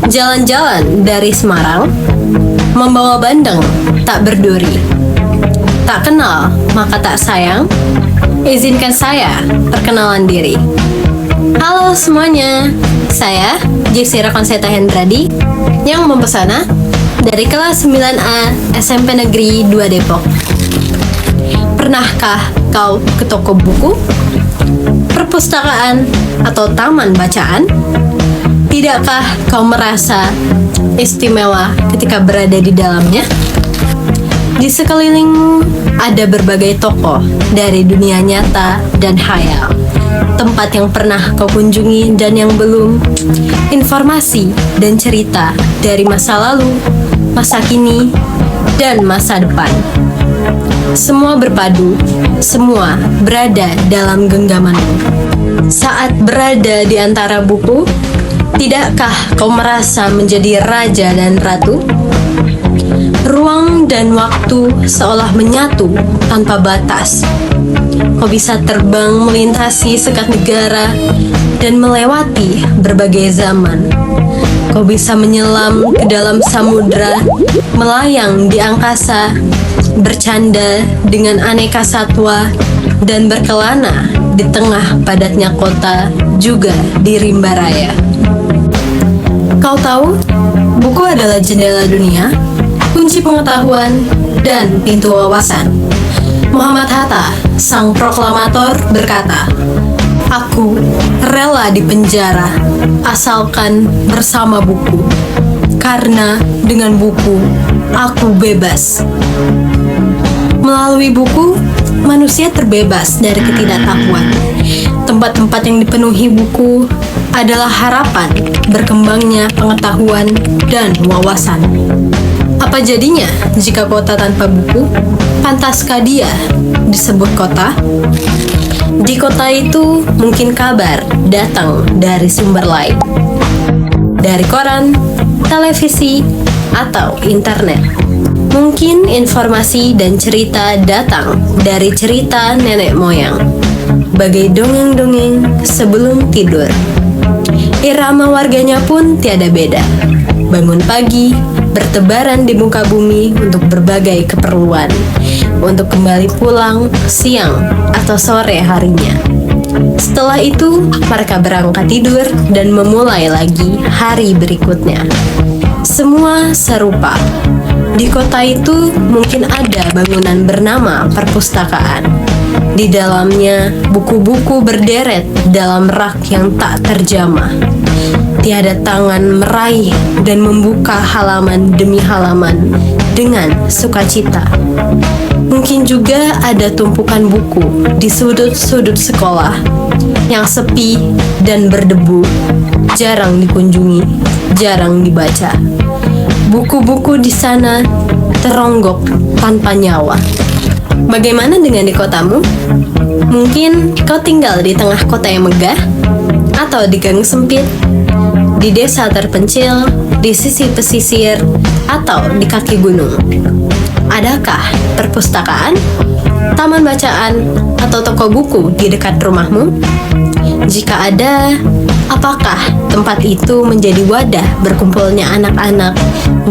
Jalan-jalan dari Semarang, membawa bandeng tak berduri. Tak kenal maka tak sayang, izinkan saya perkenalan diri. Halo semuanya, saya Jessira Konseta Hendradi yang mempesona dari kelas 9A SMP Negeri 2 Depok. Pernahkah kau ke toko buku, perpustakaan, atau taman bacaan? Tidakkah kau merasa istimewa ketika berada di dalamnya? Di sekelilingmu ada berbagai toko dari dunia nyata dan khayal, tempat yang pernah kau kunjungi dan yang belum, informasi dan cerita dari masa lalu, masa kini, dan masa depan. Semua berpadu, semua berada dalam genggamanmu. Saat berada di antara buku, tidakkah kau merasa menjadi raja dan ratu? Ruang dan waktu seolah menyatu tanpa batas. Kau bisa terbang melintasi sekat negara dan melewati berbagai zaman. Kau bisa menyelam ke dalam samudra, melayang di angkasa, bercanda dengan aneka satwa, dan berkelana di tengah padatnya kota, juga di rimba raya. Kau tahu, buku adalah jendela dunia, kunci pengetahuan, dan pintu wawasan. Muhammad Hatta, sang proklamator, berkata, "Aku rela dipenjara asalkan bersama buku, karena dengan buku aku bebas." Melalui buku, manusia terbebas dari ketidaktahuan. Tempat-tempat yang dipenuhi buku adalah harapan berkembangnya pengetahuan dan wawasan. Apa jadinya jika kota tanpa buku? Pantaskah dia disebut kota? Di kota itu mungkin kabar datang dari sumber lain, dari koran, televisi, atau internet. Mungkin informasi dan cerita datang dari cerita nenek moyang, bagai dongeng-dongeng sebelum tidur. Irama warganya pun tiada beda. Bangun pagi, bertebaran di muka bumi untuk berbagai keperluan, untuk kembali pulang siang atau sore harinya. Setelah itu, mereka berangkat tidur dan memulai lagi hari berikutnya. Semua serupa. Di kota itu mungkin ada bangunan bernama perpustakaan. Di dalamnya buku-buku berderet dalam rak yang tak terjamah. Tiada tangan meraih dan membuka halaman demi halaman dengan sukacita. Mungkin juga ada tumpukan buku di sudut-sudut sekolah yang sepi dan berdebu, jarang dikunjungi, jarang dibaca. Buku-buku di sana teronggok tanpa nyawa. Bagaimana dengan di kotamu? Mungkin kau tinggal di tengah kota yang megah, atau di gang sempit, di desa terpencil, di sisi pesisir, atau di kaki gunung. Adakah perpustakaan, taman bacaan, atau toko buku di dekat rumahmu? Jika ada, apakah tempat itu menjadi wadah berkumpulnya anak-anak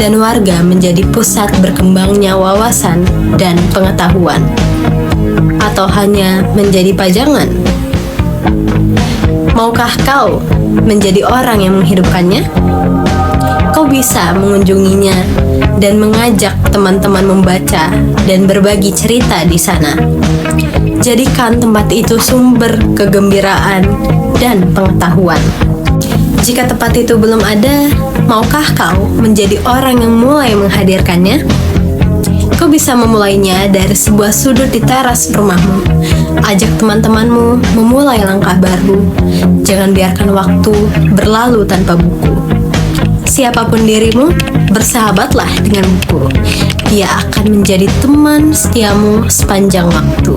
dan warga menjadi pusat berkembangnya wawasan dan pengetahuan? Atau hanya menjadi pajangan? Maukah kau menjadi orang yang menghidupkannya? Kau bisa mengunjunginya dan mengajak teman-teman membaca dan berbagi cerita di sana. Jadikan tempat itu sumber kegembiraan dan pengetahuan. Jika tempat itu belum ada, maukah kau menjadi orang yang mulai menghadirkannya? Kau bisa memulainya dari sebuah sudut di teras rumahmu. Ajak teman-temanmu memulai langkah baru. Jangan biarkan waktu berlalu tanpa buku. Siapapun dirimu, bersahabatlah dengan buku. Dia akan menjadi teman setiamu sepanjang waktu.